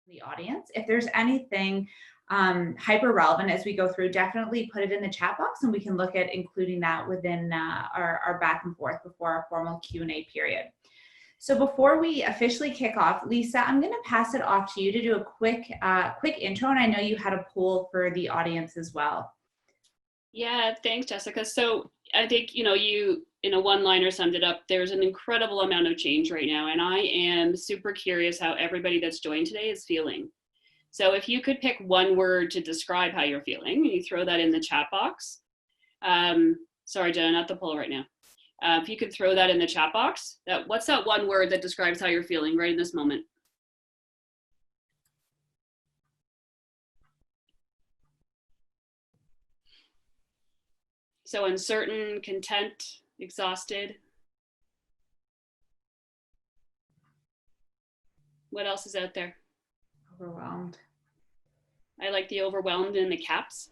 the audience. If there's anything hyper relevant as we go through, definitely put it in the chat box and we can look at including that within our back and forth before our formal Q&A period. So before we officially kick off, Lisa, I'm going to pass it off to you to do a quick intro, and I know you had a poll for the audience as well. Yeah, thanks, Jessica. So I think, you in a one-liner summed it up. There's an incredible amount of change right now, and I am super curious how everybody that's joined today is feeling. So if you could pick one word to describe how you're feeling, you throw that in the chat box. Sorry, Jenna, not the poll right now. If you could throw that in the chat box, what's that one word that describes how you're feeling right in this moment? So uncertain, content, exhausted. What else is out there? Overwhelmed. I like the overwhelmed in the caps.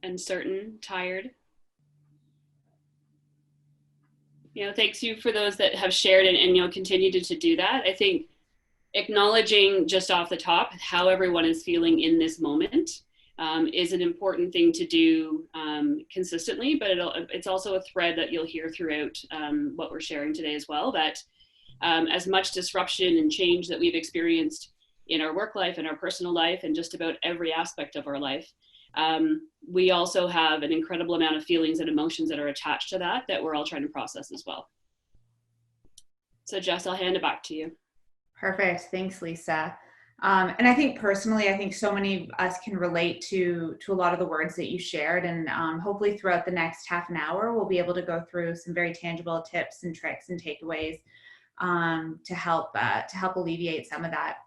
Uncertain, tired. Thanks you for those that have shared and continue to do that. I think acknowledging just off the top how everyone is feeling in this moment is an important thing to do consistently, but it's also a thread that you'll hear throughout what we're sharing today as well, that as much disruption and change that we've experienced in our work life and our personal life and just about every aspect of our life, we also have an incredible amount of feelings and emotions that are attached to that we're all trying to process as well. So Jess, I'll hand it back to you. Perfect. Thanks, Lisa. And I think personally, I think so many of us can relate to a lot of the words that you shared, and hopefully throughout the next half an hour, we'll be able to go through some very tangible tips and tricks and takeaways to help alleviate some of that.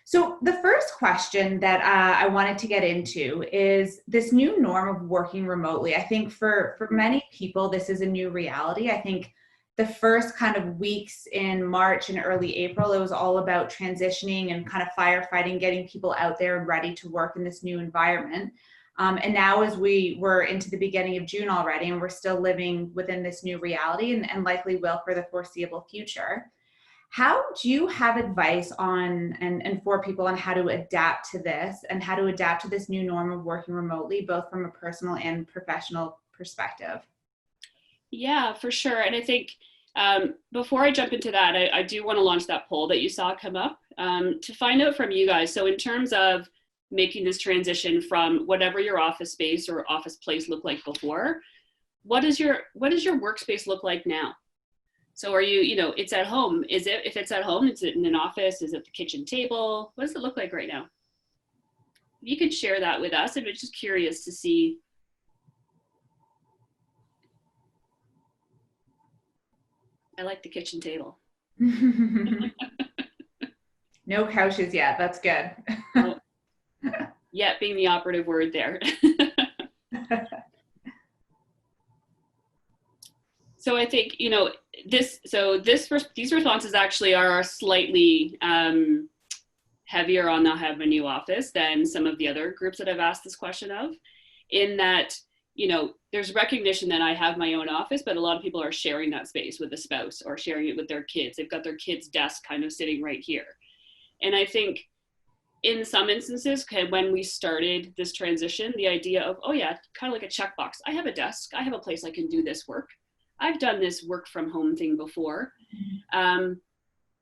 So the first question that I wanted to get into is this new norm of working remotely. I think for many people, this is a new reality. I think the first kind of weeks in March and early April, it was all about transitioning and kind of firefighting, getting people out there and ready to work in this new environment. And now as we're into the beginning of June already, and we're still living within this new reality and likely will for the foreseeable future. How do you have advice on and for people on how to adapt to this and how to adapt to this new norm of working remotely, both from a personal and professional perspective? Yeah, for sure. And I think before I jump into that, I do want to launch that poll that you saw come up to find out from you guys. So in terms of making this transition from whatever your office space or office place looked like before, what does your workspace look like now? So are you, it's at home. If it's at home, is it in an office? Is it the kitchen table? What does it look like right now? You could share that with us. I'm just curious to see. I like the kitchen table. No couches yet. That's good. Oh, yet being the operative word there. So I think, these responses actually are slightly heavier on the have a new office than some of the other groups that I've asked this question of, in that, there's recognition that I have my own office, but a lot of people are sharing that space with a spouse or sharing it with their kids. They've got their kids' desk kind of sitting right here. And I think in some instances, when we started this transition, the idea of, oh yeah, kind of like a checkbox. I have a desk, I have a place I can do this work. I've done this work from home thing before,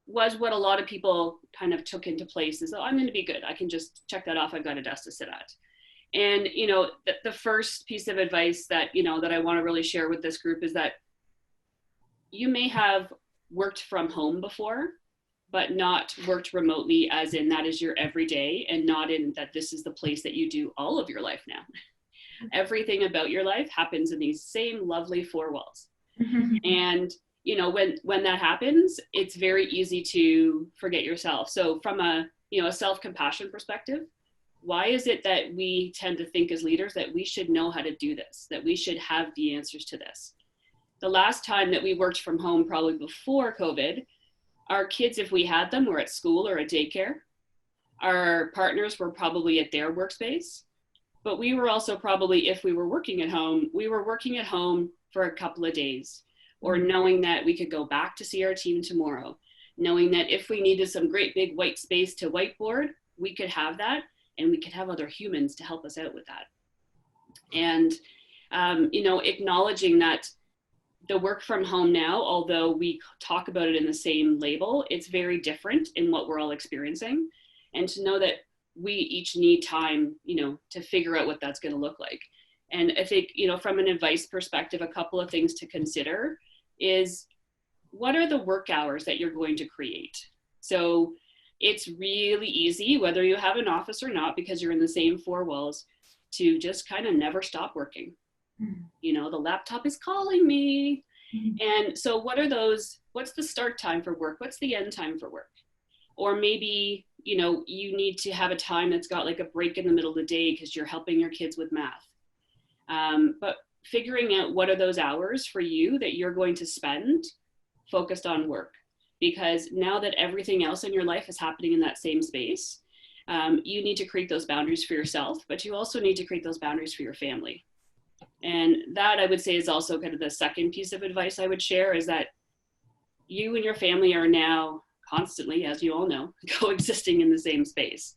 was what a lot of people kind of took into place is, oh, I'm going to be good. I can just check that off. I've got a desk to sit at. And, the first piece of advice that, that I want to really share with this group is that you may have worked from home before, but not worked remotely as in that is your everyday, and not in that this is the place that you do all of your life now. Everything about your life happens in these same lovely four walls. And, when that happens, it's very easy to forget yourself. So from a self-compassion perspective, why is it that we tend to think as leaders that we should know how to do this, that we should have the answers to this? The last time that we worked from home, probably before COVID, our kids, if we had them, were at school or at daycare. Our partners were probably at their workspace, but we were also probably, if we were working at home, we were working at home for a couple of days. or knowing that we could go back to see our team tomorrow, knowing that if we needed some great big white space to whiteboard, we could have that, and we could have other humans to help us out with that. And, acknowledging that the work from home now, although we talk about it in the same label, it's very different in what we're all experiencing. And to know that we each need time, to figure out what that's going to look like. And I think, from an advice perspective, a couple of things to consider is, what are the work hours that you're going to create? So it's really easy, whether you have an office or not, because you're in the same four walls, to just kind of never stop working. The laptop is calling me. And so what's the start time for work? What's the end time for work? Or maybe, you need to have a time that's got like a break in the middle of the day because you're helping your kids with math. But figuring out what are those hours for you that you're going to spend focused on work. Because now that everything else in your life is happening in that same space, you need to create those boundaries for yourself, but you also need to create those boundaries for your family. And that, I would say, is also kind of the second piece of advice I would share, is that you and your family are now constantly, as you all know, coexisting in the same space.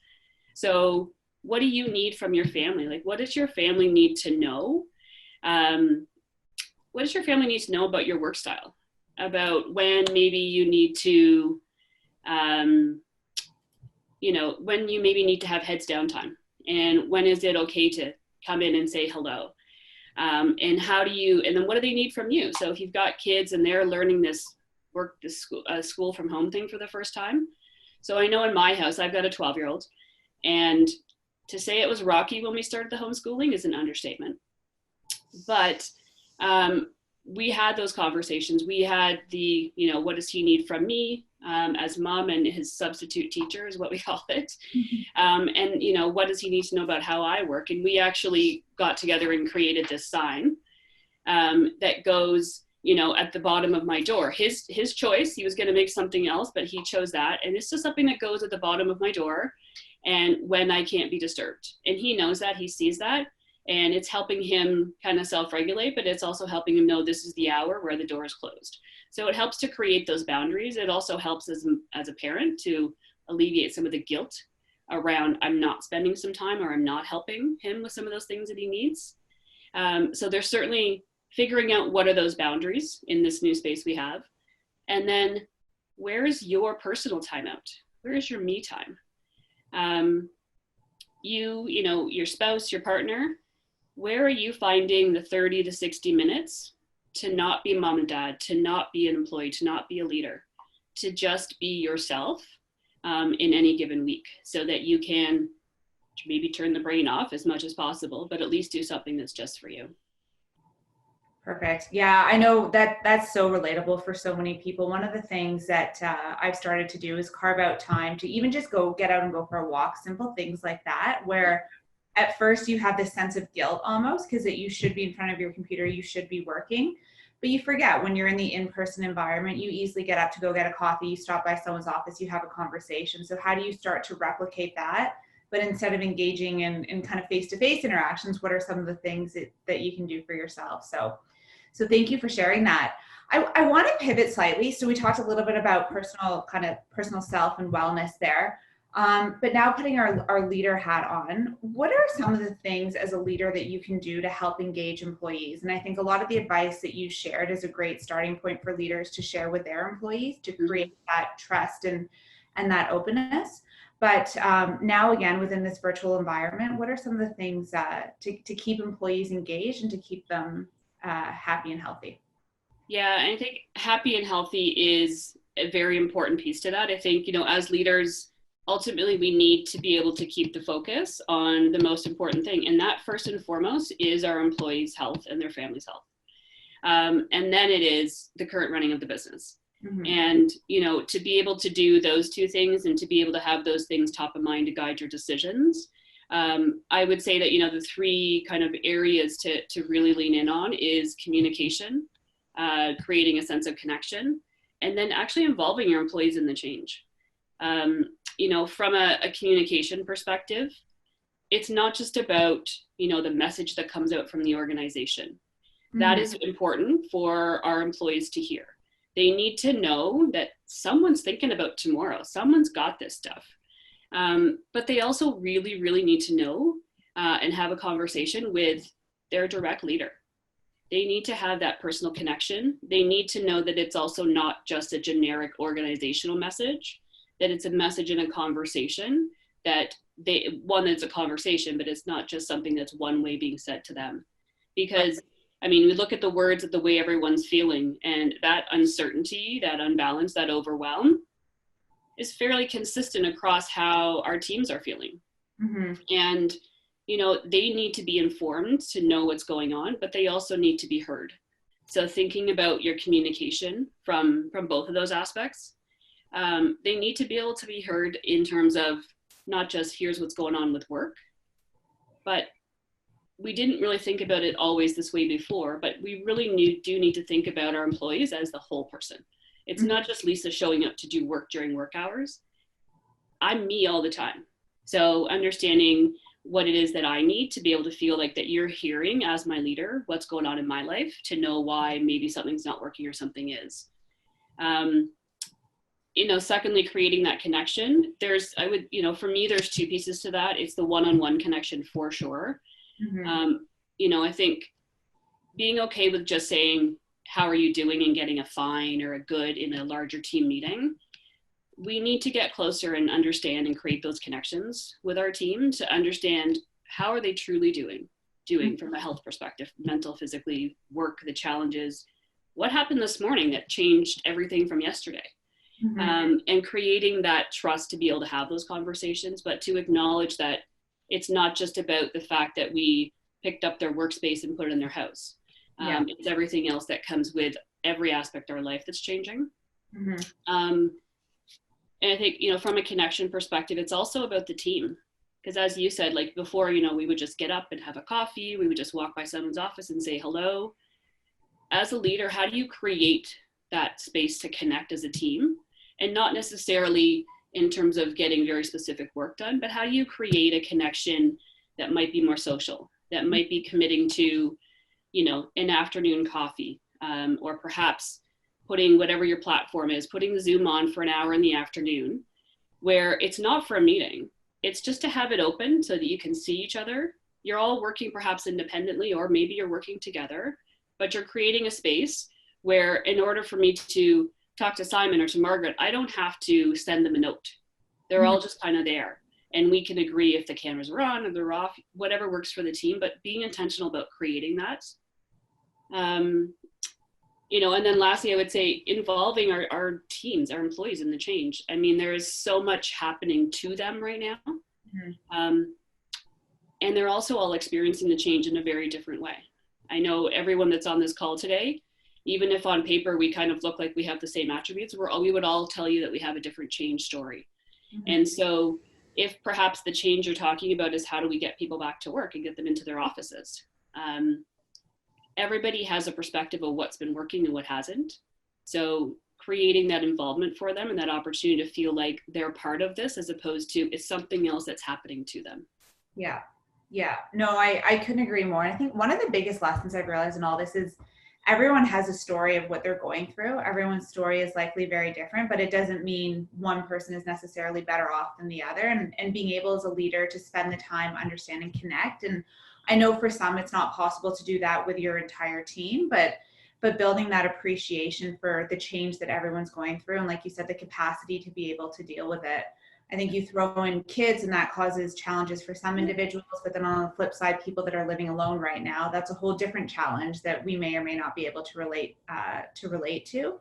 So what do you need from your family? Like, what does your family need to know? What does your family need to know about your work style? About when maybe you need to, when you maybe need to have heads down time, and when is it okay to come in and say hello? And then what do they need from you? So if you've got kids and they're learning this school from home thing for the first time. So I know in my house, I've got a 12-year-old, and to say it was rocky when we started the homeschooling is an understatement. But we had those conversations. We had what does he need from me as mom and his substitute teacher is what we call it. And what does he need to know about how I work? And we actually got together and created this sign that goes, at the bottom of my door. His choice, he was going to make something else, but he chose that. And it's just something that goes at the bottom of my door, and when I can't be disturbed. And he knows that, he sees that. And it's helping him kind of self-regulate, but it's also helping him know this is the hour where the door is closed. So it helps to create those boundaries. It also helps as a parent to alleviate some of the guilt around I'm not spending some time or I'm not helping him with some of those things that he needs. So there's certainly figuring out what are those boundaries in this new space we have. And then where is your personal timeout? Where is your me time? Your spouse, your partner, where are you finding the 30 to 60 minutes to not be mom and dad, to not be an employee, to not be a leader, to just be yourself in any given week, so that you can maybe turn the brain off as much as possible, but at least do something that's just for you. Perfect. Yeah, I know that's so relatable for so many people. One of the things that I've started to do is carve out time to even just get out and go for a walk, simple things like that, where at first you have this sense of guilt almost because that you should be in front of your computer, you should be working, but you forget when you're in the in-person environment, you easily get up to go get a coffee, you stop by someone's office, you have a conversation. So how do you start to replicate that? But instead of engaging in kind of face-to-face interactions, what are some of the things that you can do for yourself? So thank you for sharing that. I want to pivot slightly. So we talked a little bit about personal self and wellness there. But now putting our leader hat on, what are some of the things as a leader that you can do to help engage employees? And I think a lot of the advice that you shared is a great starting point for leaders to share with their employees to create that trust and that openness. But now again, within this virtual environment, what are some of the things to keep employees engaged and to keep them happy and healthy? Yeah, I think happy and healthy is a very important piece to that. I think, as leaders, ultimately we need to be able to keep the focus on the most important thing. And that first and foremost is our employees' health and their families' health. And then it is the current running of the business. Mm-hmm. And, to be able to do those two things and to be able to have those things top of mind to guide your decisions, I would say that, the three kind of areas to really lean in on is communication, creating a sense of connection, and then actually involving your employees in the change. From a communication perspective, it's not just about, the message that comes out from the organization. That is important for our employees to hear. They need to know that someone's thinking about tomorrow. Someone's got this stuff. But they also really, really need to know and have a conversation with their direct leader. They need to have that personal connection. They need to know that it's also not just a generic organizational message, that it's a message in a conversation, that it's a conversation, but it's not just something that's one way being said to them. Because I mean, we look at the words of the way everyone's feeling, and that uncertainty, that unbalance, that overwhelm is fairly consistent across how our teams are feeling. And, you know, they need to be informed to know what's going on, but they also need to be heard. So thinking about your communication from both of those aspects, they need to be able to be heard in terms of not just here's what's going on with work, but we didn't really think about it always this way before, but we really do need to think about our employees as the whole person. It's not just Lisa showing up to do work during work hours. I'm me all the time. So understanding what it is that I need to be able to feel like that you're hearing as my leader, what's going on in my life, to know why maybe something's not working or something is. You know, secondly, creating that connection. For me, there's two pieces to that. It's the one-on-one connection for sure. You know, I think being okay with just saying, how are you doing, and getting a fine or a good in a larger team meeting. We need to get closer and understand and create those connections with our team to understand how are they truly doing from a health perspective, mental, physically, work, the challenges, what happened this morning that changed everything from yesterday. And creating that trust to be able to have those conversations, but to acknowledge that it's not just about the fact that we picked up their workspace and put it in their house. It's everything else that comes with every aspect of our life that's changing. And I think, you know, from a connection perspective, it's also about the team. Because as you said, like before, you know, we would just get up and have a coffee. We would just walk by someone's office and say hello. As a leader, how do you create that space to connect as a team? And not necessarily in terms of getting very specific work done, but how do you create a connection that might be more social, that might be committing to, you know, an afternoon coffee, or perhaps putting whatever your platform is, putting the Zoom on for an hour in the afternoon, where it's not for a meeting. It's just to have it open so that you can see each other. You're all working perhaps independently, or maybe you're working together, but you're creating a space where in order for me to talk to Simon or to Margaret, I don't have to send them a note. They're all just kind of there. And we can agree if the cameras are on or they're off, whatever works for the team, but being intentional about creating that. You know, and then lastly, I would say involving our teams, our employees in the change. I mean, there is so much happening to them right now. And they're also all experiencing the change in a very different way. I know everyone that's on this call today, even if on paper we kind of look like we have the same attributes, we would all tell you that we have a different change story. And so if perhaps the change you're talking about is how do we get people back to work and get them into their offices, everybody has a perspective of what's been working and what hasn't. So creating that involvement for them and that opportunity to feel like they're part of this, as opposed to it's something else that's happening to them. Yeah. No, I couldn't agree more. I think one of the biggest lessons I've realized in all this is everyone has a story of what they're going through. Everyone's story is likely very different, but it doesn't mean one person is necessarily better off than the other. And being able as a leader to spend the time, understand and connect. And I know for some, it's not possible to do that with your entire team, but building that appreciation for the change that everyone's going through. And like you said, the capacity to be able to deal with it. I think you throw in kids and that causes challenges for some individuals, but then on the flip side, people that are living alone right now, that's a whole different challenge that we may or may not be able to relate to.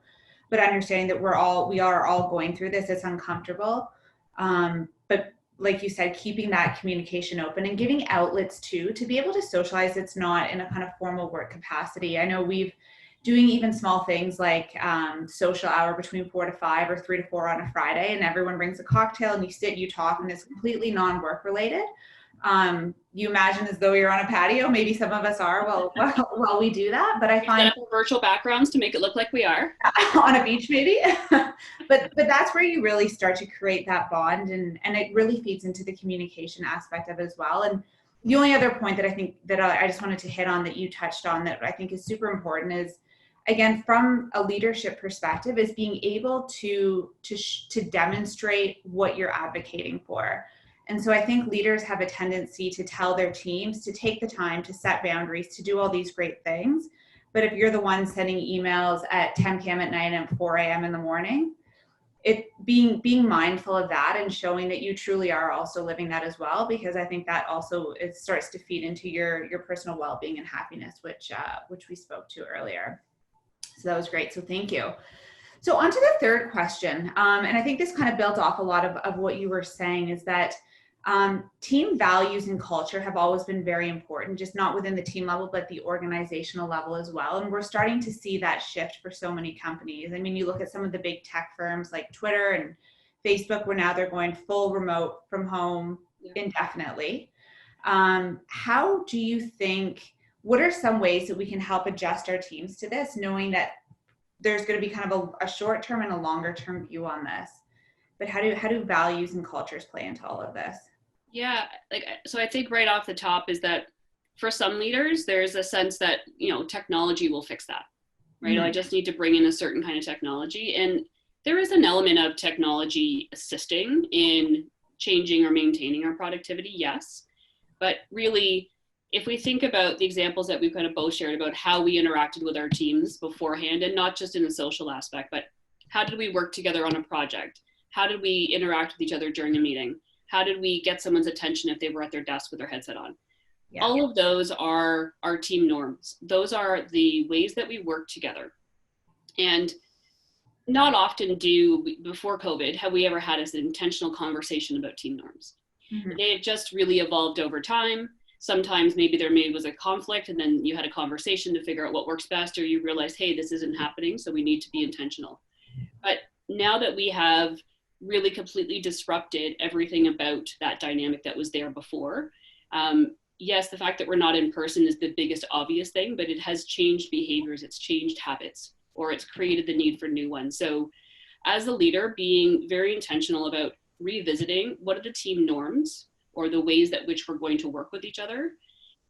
But understanding that we are all going through this, it's uncomfortable. But like you said, keeping that communication open and giving outlets too, to be able to socialize. It's not in a kind of formal work capacity. I know we've doing even small things like social hour between 4 to 5 or 3 to 4 on a Friday, and everyone brings a cocktail and you sit, you talk, and it's completely non-work related. You imagine as though you're on a patio. Maybe some of us are while we do that, but I find virtual backgrounds to make it look like we are on a beach maybe. but that's where you really start to create that bond, and it really feeds into the communication aspect of it as well. And The only other point that I think that I just wanted to hit on that you touched on that I think is super important is, again, from a leadership perspective, is being able to demonstrate what you're advocating for. And so I think leaders have a tendency to tell their teams to take the time to set boundaries, to do all these great things. But if you're the one sending emails at 10 p.m. at night and 4 a.m. in the morning, it being mindful of that and showing that you truly are also living that as well, because I think that also it starts to feed into your personal well-being and happiness, which we spoke to earlier. So that was great. So thank you. So on to the third question, and I think this kind of built off a lot of what you were saying, is that team values and culture have always been very important, just not within the team level, but the organizational level as well. And we're starting to see that shift for so many companies. I mean, you look at some of the big tech firms like Twitter and Facebook, where now they're going full remote from home indefinitely. How do you think, what are some ways that we can help adjust our teams to this, knowing that there's going to be kind of a short-term and a longer-term view on this? But how do values and cultures play into all of this? Yeah, so I think right off the top is that for some leaders, there's a sense that, technology will fix that, right? I just need to bring in a certain kind of technology. And there is an element of technology assisting in changing or maintaining our productivity, yes. But really, if we think about the examples that we've kind of both shared about how we interacted with our teams beforehand, and not just in the social aspect, but how did we work together on a project? How did we interact with each other during a meeting? How did we get someone's attention if they were at their desk with their headset on? Yeah. All of those are our team norms. Those are the ways that we work together. And not often before COVID, have we ever had an intentional conversation about team norms. Mm-hmm. They have just really evolved over time. Sometimes maybe there was a conflict and then you had a conversation to figure out what works best, or you realize, hey, this isn't happening, so we need to be intentional. But now that we have really completely disrupted everything about that dynamic that was there before. Yes, the fact that we're not in person is the biggest obvious thing, but it has changed behaviors, it's changed habits, or it's created the need for new ones. So as a leader, being very intentional about revisiting what are the team norms or the ways that which we're going to work with each other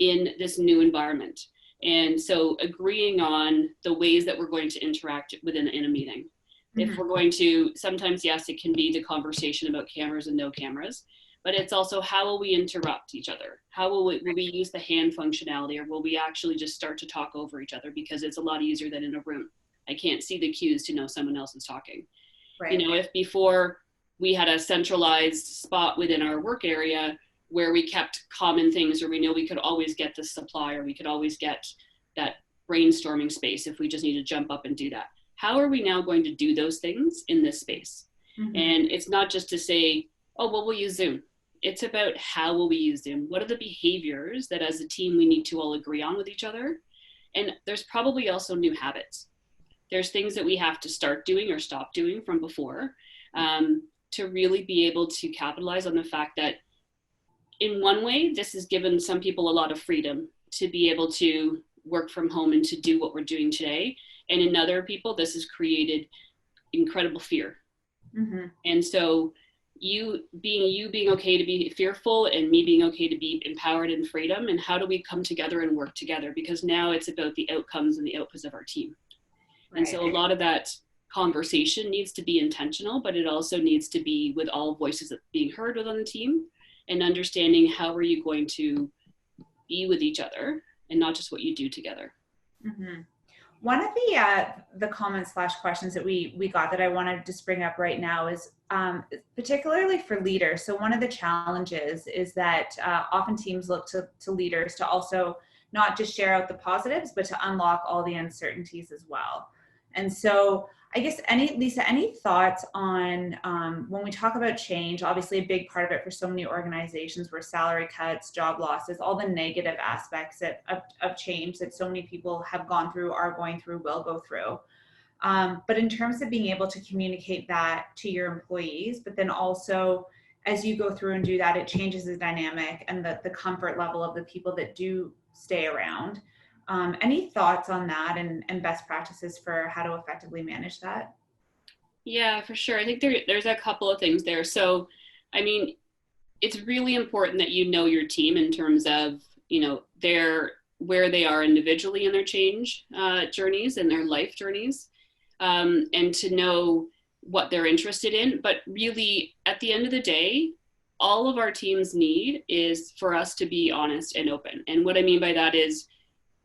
in this new environment. And so agreeing on the ways that we're going to interact in a meeting. If we're going to, sometimes, yes, it can be the conversation about cameras and no cameras, but it's also how will we interrupt each other? How will we use the hand functionality, or will we actually just start to talk over each other, because it's a lot easier than in a room. I can't see the cues to know someone else is talking. Right. If before we had a centralized spot within our work area where we kept common things, or we know we could always get the supply, or we could always get that brainstorming space if we just need to jump up and do that. How are we now going to do those things in this space? Mm-hmm. And it's not just to say, oh, well, we'll use Zoom. It's about how will we use Zoom? What are the behaviors that as a team we need to all agree on with each other? And there's probably also new habits. There's things that we have to start doing or stop doing from before to really be able to capitalize on the fact that in one way, this has given some people a lot of freedom to be able to work from home and to do what we're doing today. And in other people, this has created incredible fear. Mm-hmm. And so you being okay to be fearful, and me being okay to be empowered in freedom, and how do we come together and work together? Because now it's about the outcomes and the outputs of our team. Right. And so a lot of that conversation needs to be intentional, but it also needs to be with all voices being heard within the team, and understanding how are you going to be with each other and not just what you do together. Mm-hmm. One of the comments / questions that we got that I wanted to just bring up right now is particularly for leaders. So one of the challenges is that often teams look to leaders to also not just share out the positives, but to unlock all the uncertainties as well. And so I guess Lisa, any thoughts on when we talk about change? Obviously a big part of it for so many organizations were salary cuts, job losses, all the negative aspects of change that so many people have gone through, are going through, will go through. But in terms of being able to communicate that to your employees, but then also as you go through and do that, it changes the dynamic and the comfort level of the people that do stay around. Any thoughts on that and best practices for how to effectively manage that? Yeah, for sure. I think there's a couple of things there. So, I mean, it's really important that you know your team in terms of, where they are individually in their change journeys and their life journeys, and to know what they're interested in. But really, at the end of the day, all of our teams need is for us to be honest and open. And what I mean by that is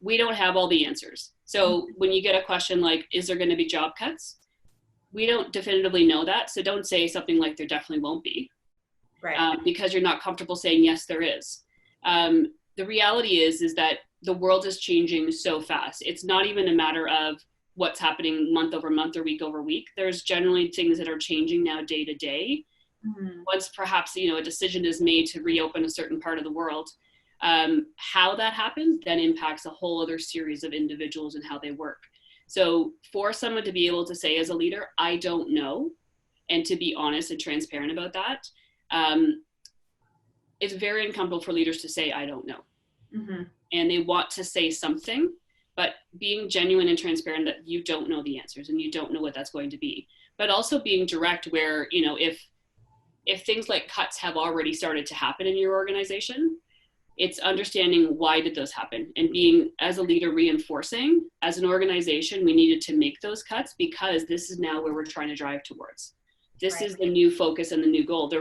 we don't have all the answers. So when you get a question like, is there going to be job cuts? We don't definitively know that. So don't say something like there definitely won't be, Right. because you're not comfortable saying, yes, there is. The reality is that the world is changing so fast. It's not even a matter of what's happening month over month or week over week. There's generally things that are changing now day to day. Once perhaps, a decision is made to reopen a certain part of the world, how that happens then impacts a whole other series of individuals and how they work. So for someone to be able to say as a leader, I don't know, and to be honest and transparent about that, it's very uncomfortable for leaders to say, I don't know. And they want to say something, but being genuine and transparent that you don't know the answers and you don't know what that's going to be. But also being direct where, if things like cuts have already started to happen in your organization, it's understanding why did those happen, and being, as a leader, reinforcing, as an organization, we needed to make those cuts because this is now where we're trying to drive towards. This is the new focus and the new goal.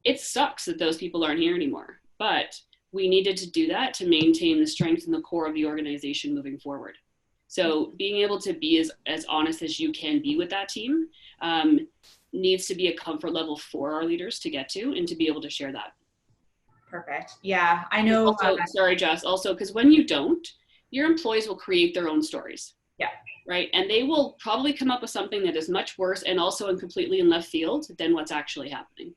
It sucks that those people aren't here anymore, but we needed to do that to maintain the strength and the core of the organization moving forward. So being able to be as honest as you can be with that team needs to be a comfort level for our leaders to get to and to be able to share that. Perfect. Yeah, I know. Also, sorry, Jess, also, because when you don't, your employees will create their own stories. Yeah. Right. And they will probably come up with something that is much worse and also completely in left field than what's actually happening.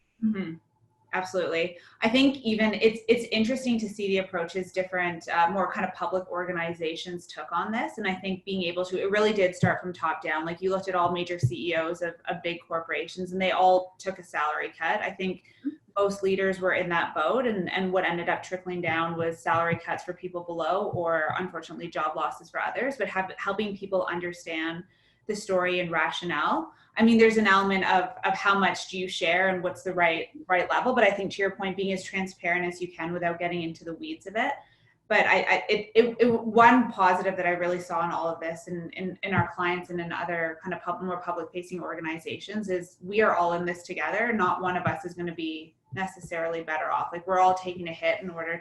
Absolutely. I think even it's interesting to see the approaches different, more kind of public organizations took on this. And I think being able to, it really did start from top down. Like you looked at all major CEOs of big corporations and they all took a salary cut. I think most leaders were in that boat, and what ended up trickling down was salary cuts for people below, or unfortunately job losses for others, but helping people understand the story and rationale. I mean, there's an element of how much do you share and what's the right level. But I think to your point, being as transparent as you can without getting into the weeds of it. But one positive that I really saw in all of this in our clients and in other kind of more public facing organizations is we are all in this together. Not one of us is going to be necessarily better off. Like we're all taking a hit in order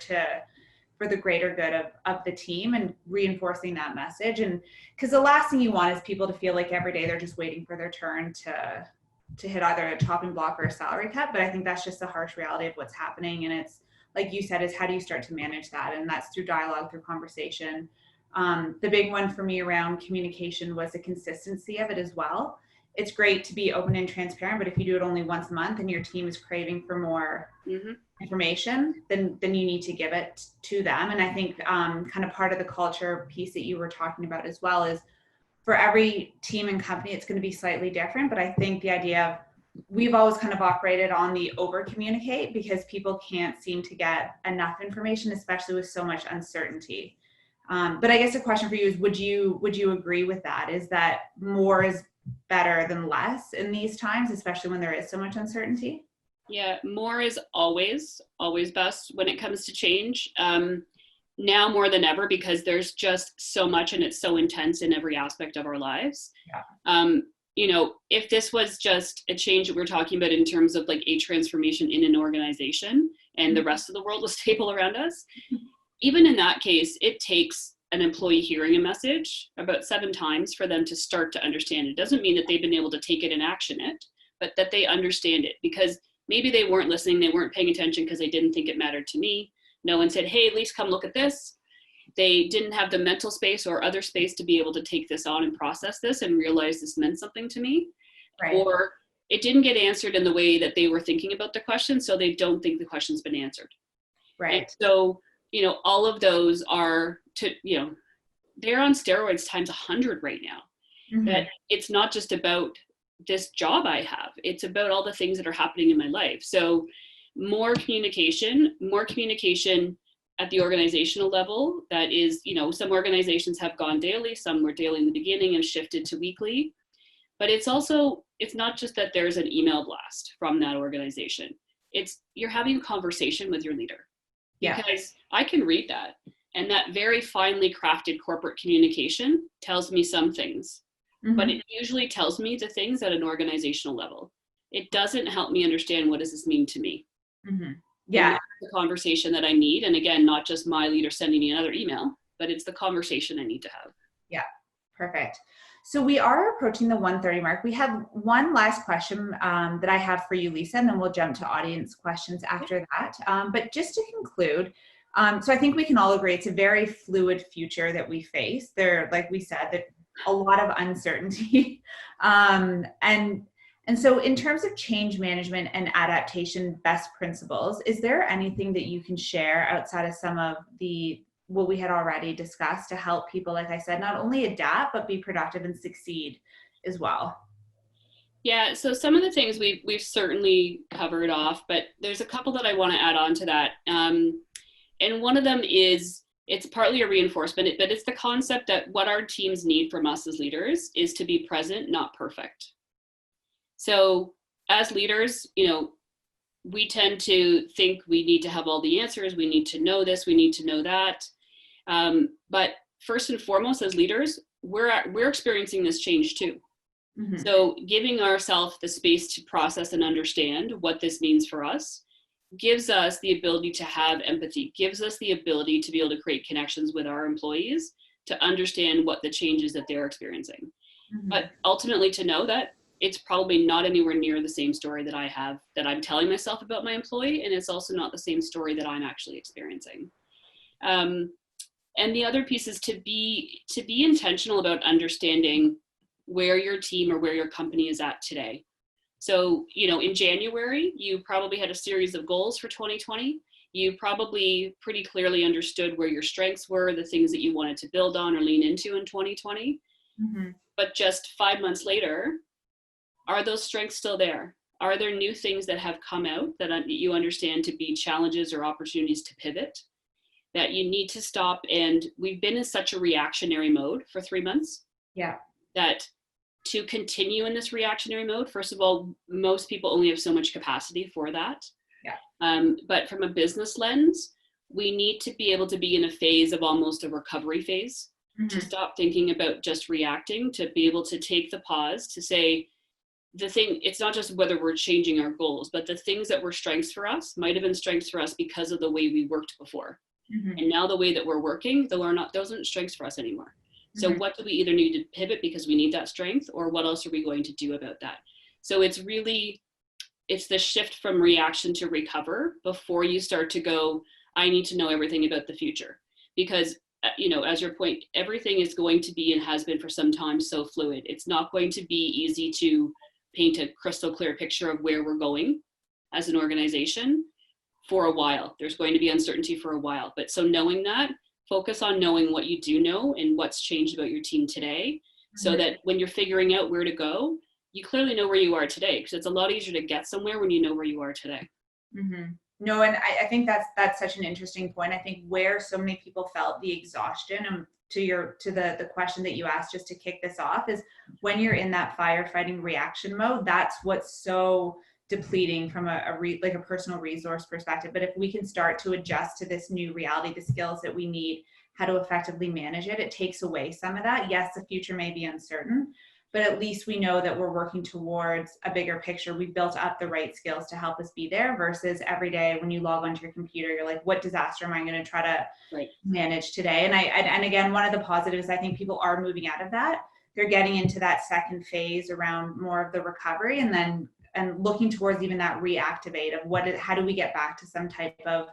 for the greater good of the team, and reinforcing that message. And because the last thing you want is people to feel like every day they're just waiting for their turn to hit either a chopping block or a salary cut. But I think that's just the harsh reality of what's happening. And it's, like you said, is how do you start to manage that? And that's through dialogue, through conversation. The big one for me around communication was the consistency of it as well. It's great to be open and transparent, but if you do it only once a month and your team is craving for more information, then you need to give it to them. And I think kind of part of the culture piece that you were talking about as well is for every team and company, it's going to be slightly different. But I think the idea of, we've always kind of operated on the over communicate because people can't seem to get enough information, especially with so much uncertainty. But I guess the question for you is, would you agree with that? Is that more is better than less in these times, especially when there is so much uncertainty? Yeah, more is always best when it comes to change. Now more than ever, because there's just so much and it's so intense in every aspect of our lives. Yeah. If this was just a change that we're talking about in terms of like a transformation in an organization and the rest of the world was stable around us, even in that case, it takes an employee hearing a message about 7 times for them to start to understand it. It doesn't mean that they've been able to take it and action it, but that they understand it, because maybe they weren't listening, they weren't paying attention because they didn't think it mattered to me. No one said, hey, at least come look at this. They didn't have the mental space or other space to be able to take this on and process this and realize this meant something to me. Right. Or it didn't get answered in the way that they were thinking about the question, so they don't think the question's been answered. Right. And so, all of those are they're on steroids times 100 right now. That it's not just about this job I have, it's about all the things that are happening in my life. So more communication at the organizational level. That is, some organizations have gone daily, some were daily in the beginning and shifted to weekly. But it's not just that there's an email blast from that organization. you're having a conversation with your leader. Yeah. Because I can read that. And that very finely crafted corporate communication tells me some things, but it usually tells me the things at an organizational level. It doesn't help me understand, what does this mean to me? Yeah. And that's the conversation that I need. And again, not just my leader sending me another email, but it's the conversation I need to have. Yeah, perfect. So we are approaching the 1:30 mark. We have one last question that I have for you, Lisa, and then we'll jump to audience questions after that. But just to conclude, so I think we can all agree it's a very fluid future that we face. There, like we said, that a lot of uncertainty. And so in terms of change management and adaptation best principles, is there anything that you can share outside of some of what we had already discussed to help people, like I said, not only adapt, but be productive and succeed as well? Yeah, so some of the things we've certainly covered off, but there's a couple that I want to add on to that. And one of them is, it's partly a reinforcement, but it's the concept that what our teams need from us as leaders is to be present, not perfect. So as leaders, we tend to think we need to have all the answers. We need to know this, we need to know that. But first and foremost, as leaders, we're experiencing this change too. So giving ourselves the space to process and understand what this means for us gives us the ability to have empathy, gives us the ability to be able to create connections with our employees to understand what the changes that they're experiencing. But ultimately to know that it's probably not anywhere near the same story that I'm telling myself about my employee, and it's also not the same story that I'm actually experiencing. And the other piece is to be intentional about understanding where your team or where your company is at today. So, in January, you probably had a series of goals for 2020. You probably pretty clearly understood where your strengths were, the things that you wanted to build on or lean into in 2020. But just 5 months later, are those strengths still there? Are there new things that have come out that you understand to be challenges or opportunities to pivot that you need to stop? And we've been in such a reactionary mode for 3 months. Yeah. That to continue in this reactionary mode, first of all, most people only have so much capacity for that. Yeah. But from a business lens, we need to be able to be in a phase of almost a recovery phase, to stop thinking about just reacting, to be able to take the pause, to say, it's not just whether we're changing our goals, but the things that were strengths for us might have been strengths for us because of the way we worked before. And now the way that we're working, those aren't strengths for us anymore. So what do we either need to pivot because we need that strength, or what else are we going to do about that? So it's the shift from reaction to recover before you start to go, I need to know everything about the future. Because, as your point, everything is going to be and has been for some time so fluid. It's not going to be easy to paint a crystal clear picture of where we're going as an organization for a while. There's going to be uncertainty for a while. But so knowing that, focus on knowing what you do know and what's changed about your team today, so that when you're figuring out where to go, you clearly know where you are today, because it's a lot easier to get somewhere when you know where you are today. No, and I think that's such an interesting point. I think where so many people felt the exhaustion, and to the question that you asked just to kick this off, is when you're in that firefighting reaction mode, that's what's so depleting from a personal resource perspective. But if we can start to adjust to this new reality, the skills that we need, how to effectively manage it, it takes away some of that. Yes, the future may be uncertain, but at least we know that we're working towards a bigger picture. We've built up the right skills to help us be there, versus every day when you log onto your computer, you're like, what disaster am I going to try to manage today? And again, one of the positives, I think people are moving out of that. They're getting into that second phase around more of the recovery, and looking towards even that reactivate of how do we get back to some type of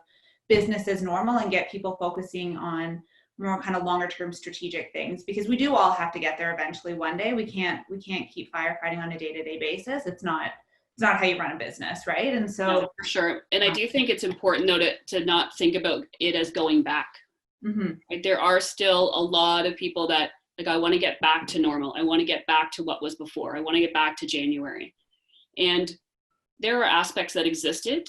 business as normal and get people focusing on more kind of longer term strategic things, because we do all have to get there eventually one day. We can't keep firefighting on a day-to-day basis. It's not how you run a business, right? And so no, for sure. And I do think it's important though to not think about it as going back. Like, there are still a lot of people that, like, I want to get back to normal. I want to get back to what was before. I want to get back to January. And there are aspects that existed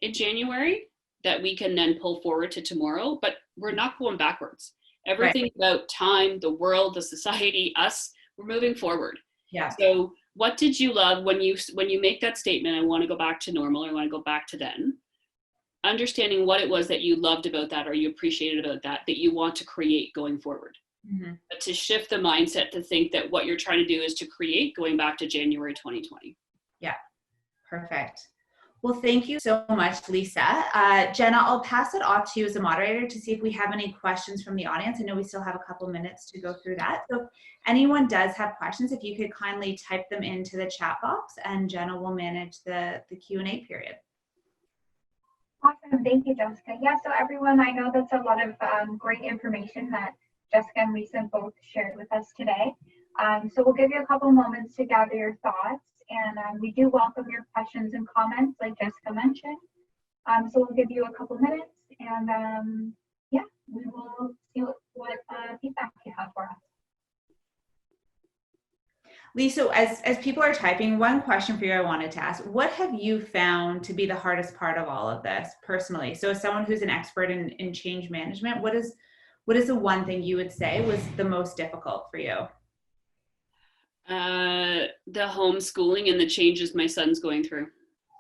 in January that we can then pull forward to tomorrow, but we're not going backwards. Everything about time, the world, the society, us, we're moving forward. Yeah. So what did you love when you make that statement, I want to go back to normal, or I want to go back to then? Understanding what it was that you loved about that, or you appreciated about that, that you want to create going forward. Mm-hmm. But to shift the mindset to think that what you're trying to do is to create going back to January 2020. Yeah, perfect. Well, thank you so much, Lisa. Jenna, I'll pass it off to you as a moderator to see if we have any questions from the audience. I know we still have a couple minutes to go through that. So if anyone does have questions, if you could kindly type them into the chat box, and Jenna will manage the Q&A period. Awesome. Thank you, Jessica. Yeah, so everyone, I know that's a lot of great information that Jessica and Lisa both shared with us today. So we'll give you a couple moments to gather your thoughts, and we do welcome your questions and comments like Jessica mentioned. So we'll give you a couple minutes, and yeah, we will see what feedback you have for us. Lisa, as people are typing, one question for you I wanted to ask. What have you found to be the hardest part of all of this personally? So as someone who's an expert in change management, what is the one thing you would say was the most difficult for you? The homeschooling and the changes my son's going through.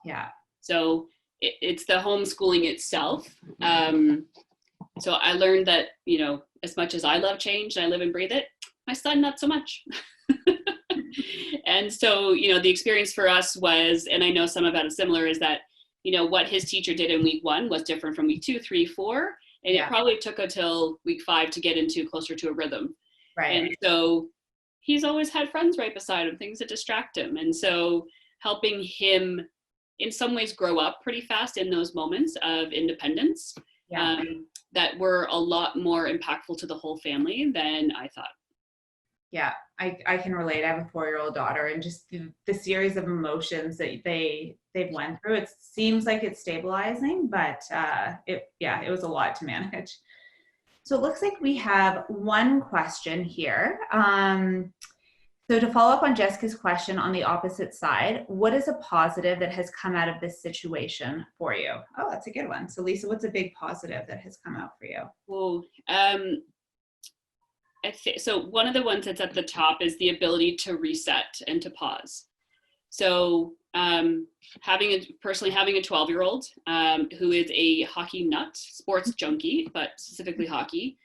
Yeah. So it's the homeschooling itself. So I learned that, as much as I love change and I live and breathe it, my son, not so much. And so, the experience for us was, and I know some about it similar, is that, what his teacher did in week 1 was different from week 2, 3, 4. And it probably took until week 5 to get into closer to a rhythm. Right. And so he's always had friends right beside him, things that distract him. And so helping him in some ways grow up pretty fast in those moments of independence, that were a lot more impactful to the whole family than I thought. Yeah, I can relate. I have a 4-year-old daughter, and just the series of emotions that they've went through, it seems like it's stabilizing, but it was a lot to manage. So it looks like we have one question here. So to follow up on Jessica's question on the opposite side, what is a positive that has come out of this situation for you? Oh, that's a good one. So Lisa, what's a big positive that has come out for you? Well, so one of the ones that's at the top is the ability to reset and to pause. So having a 12-year-old who is a hockey nut, sports junkie, but specifically hockey,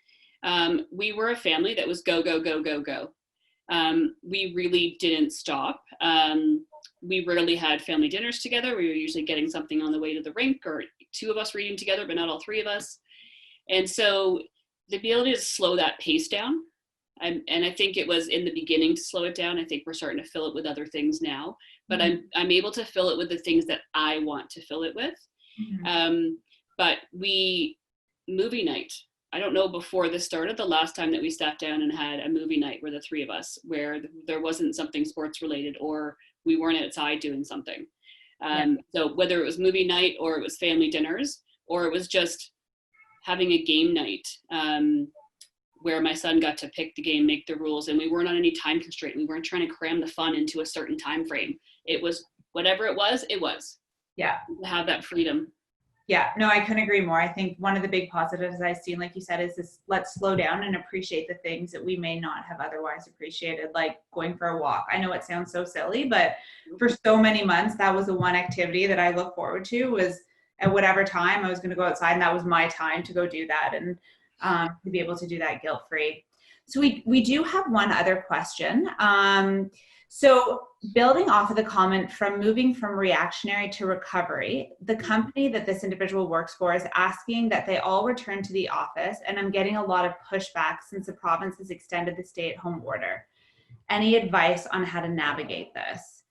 we were a family that was go, go, go, go, go. We really didn't stop. We rarely had family dinners together. We were usually getting something on the way to the rink, or 2 of us reading together, but not all 3 of us. And so the ability to slow that pace down, and I think it was in the beginning to slow it down. I think we're starting to fill it with other things now, but I'm able to fill it with the things that I want to fill it with. But movie night, I don't know before this started, the last time that we sat down and had a movie night were the 3 of us, where there wasn't something sports related or we weren't outside doing something. So whether it was movie night or it was family dinners or it was just having a game night, where my son got to pick the game, make the rules, and we weren't on any time constraint. We weren't trying to cram the fun into a certain time frame. It was whatever it was. Yeah. To have that freedom. Yeah, no, I couldn't agree more. I think one of the big positives I've seen, like you said, is this: let's slow down and appreciate the things that we may not have otherwise appreciated, like going for a walk. I know it sounds so silly, but for so many months, that was the one activity that I look forward to, was at whatever time I was going to go outside, and that was my time to go do that, and to be able to do that guilt-free. So we do have one other question. So building off of the comment from moving from reactionary to recovery, the company that this individual works for is asking that they all return to the office, and I'm getting a lot of pushback since the province has extended the stay-at-home order. Any advice on how to navigate this?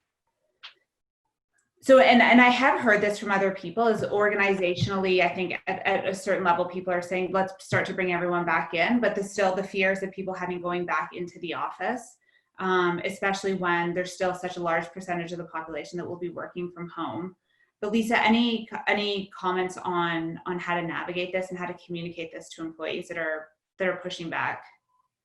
So, and I have heard this from other people, is organizationally, I think at a certain level, people are saying, let's start to bring everyone back in, but there's still the fears of people having going back into the office, especially when there's still such a large percentage of the population that will be working from home. But Lisa, any comments on how to navigate this and how to communicate this to employees that are pushing back?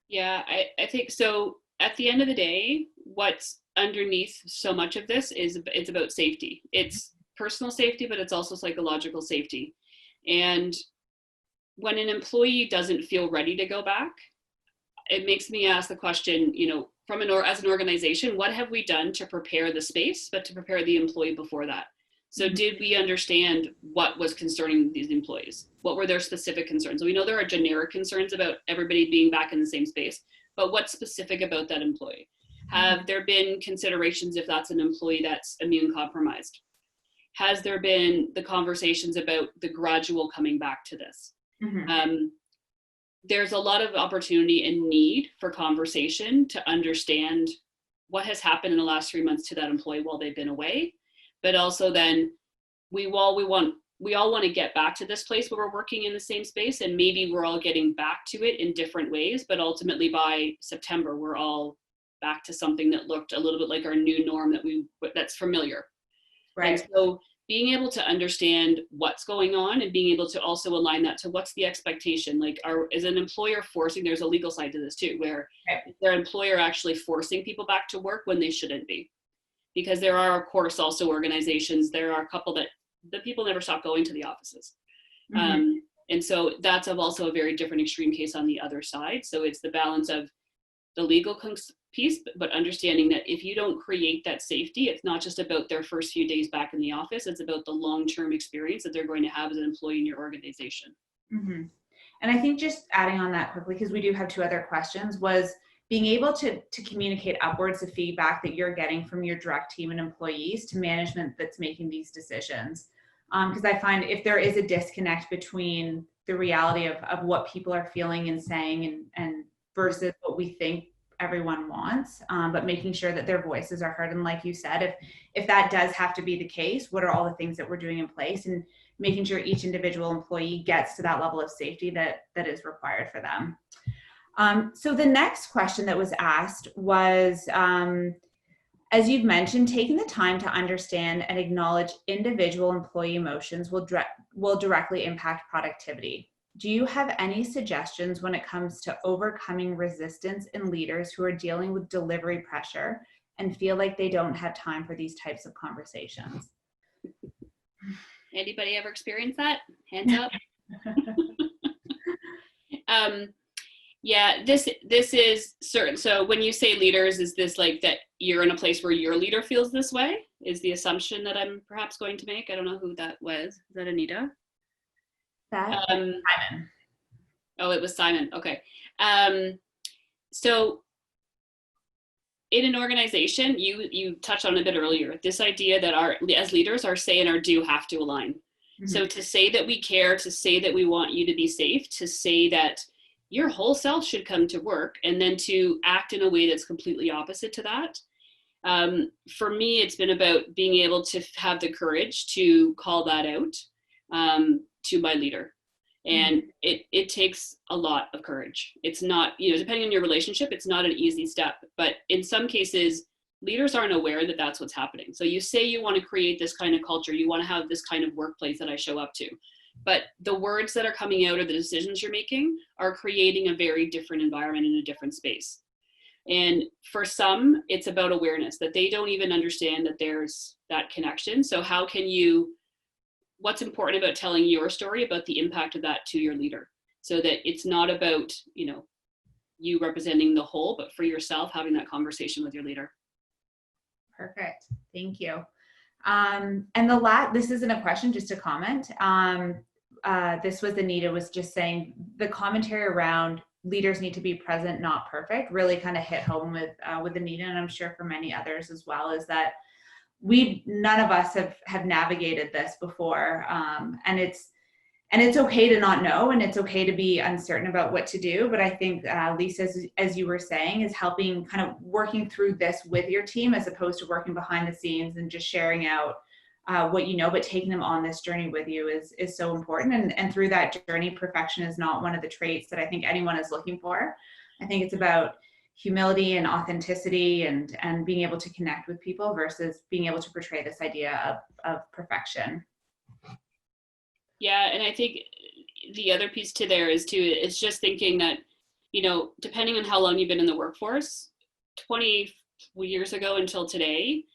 Yeah, I think so. At the end of the day, what's underneath so much of this is it's about safety. It's personal safety, but it's also psychological safety. And when an employee doesn't feel ready to go back, it makes me ask the question, as an organization, what have we done to prepare the space, but to prepare the employee before that? So did we understand what was concerning these employees? What were their specific concerns? We know there are generic concerns about everybody being back in the same space, but what's specific about that employee? Have there been considerations if that's an employee that's immune compromised? Has there been the conversations about the gradual coming back to this? There's a lot of opportunity and need for conversation to understand what has happened in the last 3 months to that employee while they've been away. But also then we all want to get back to this place where we're working in the same space, and maybe we're all getting back to it in different ways, but ultimately by September, we're all back to something that looked a little bit like our new norm that's familiar. Right. And so being able to understand what's going on and being able to also align that to what's the expectation, like is an employer forcing, there's a legal side to this too, where is their employer actually forcing people back to work when they shouldn't be? Because there are, of course, also organizations, there are a couple that the people never stop going to the offices. And so that's also a very different extreme case on the other side. So it's the balance of the legal piece, but understanding that if you don't create that safety, it's not just about their first few days back in the office, it's about the long-term experience that they're going to have as an employee in your organization. And I think just adding on that quickly, because we do have 2 other questions, was being able to communicate upwards of feedback that you're getting from your direct team and employees to management that's making these decisions. Because I find if there is a disconnect between the reality of what people are feeling and saying and versus what we think everyone wants, but making sure that their voices are heard. And like you said, if that does have to be the case, what are all the things that we're doing in place, and making sure each individual employee gets to that level of safety that is required for them. So the next question that was asked was, as you've mentioned, taking the time to understand and acknowledge individual employee emotions will directly impact productivity. Do you have any suggestions when it comes to overcoming resistance in leaders who are dealing with delivery pressure and feel like they don't have time for these types of conversations? Anybody ever experienced that? Hands up. Yeah, this is certain. So when you say leaders, is this like that you're in a place where your leader feels this way? Is the assumption that I'm perhaps going to make? I don't know who that was. Is that Anita? Simon. Oh, it was Simon. Okay. So in an organization, you touched on it a bit earlier, this idea that as leaders, our say and our do have to align. So to say that we care, to say that we want you to be safe, to say that your whole self should come to work, and then to act in a way that's completely opposite to that. For me, it's been about being able to have the courage to call that out to my leader. And it takes a lot of courage. It's not, depending on your relationship, it's not an easy step, but in some cases, leaders aren't aware that that's what's happening. So you say you want to create this kind of culture, you want to have this kind of workplace that I show up to, but the words that are coming out or the decisions you're making are creating a very different environment in a different space. And for some, it's about awareness that they don't even understand that there's that connection. So what's important about telling your story about the impact of that to your leader, so that it's not about, you representing the whole, but for yourself, having that conversation with your leader. Perfect. Thank you. And this isn't a question, just a comment. This was Anita was just saying the commentary around leaders need to be present, not perfect, really kind of hit home with Anita, and I'm sure for many others as well, is that none of us have navigated this before. And it's okay to not know, and it's okay to be uncertain about what to do. But I think Lisa, as you were saying, is helping kind of working through this with your team, as opposed to working behind the scenes and just sharing out what you know, but taking them on this journey with you is so important. And through that journey, perfection is not one of the traits that I think anyone is looking for. I think it's about humility and authenticity and being able to connect with people versus being able to portray this idea of perfection. Yeah, and I think the other piece to there is it's just thinking that, depending on how long you've been in the workforce, 20 years ago until today,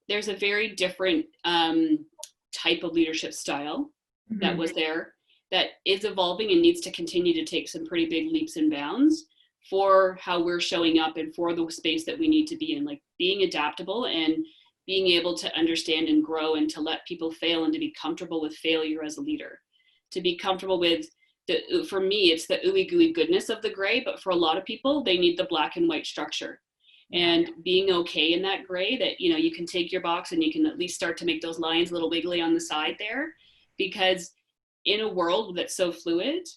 there's a very different type of leadership style that was there that is evolving and needs to continue to take some pretty big leaps and bounds for how we're showing up and for the space that we need to be in, like being adaptable and being able to understand and grow and to let people fail and to be comfortable with failure as a leader, to be comfortable with for me, it's the ooey gooey goodness of the gray, but for a lot of people, they need the black and white structure. And being okay in that gray, that, you know, you can take your box and you can at least start to make those lines a little wiggly on the side there, because in a world that's so fluid,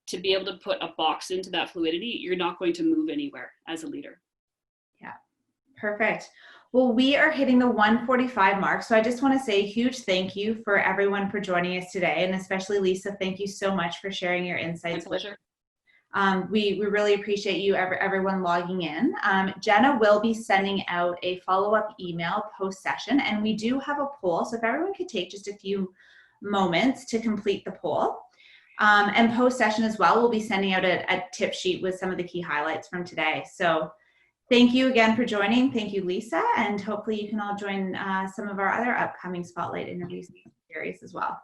to be able to put a box into that fluidity, you're not going to move anywhere as a leader. Yeah, perfect. Well, we are hitting the 1:45 mark. So I just want to say a huge thank you for everyone for joining us today. And especially Lisa, thank you so much for sharing your insights. My pleasure. We really appreciate you, everyone logging in. Jenna will be sending out a follow-up email post-session, and we do have a poll. So if everyone could take just a few moments to complete the poll. And post-session as well, we'll be sending out a tip sheet with some of the key highlights from today. So thank you again for joining. Thank you, Lisa. And hopefully you can all join some of our other upcoming Spotlight interviews series as well.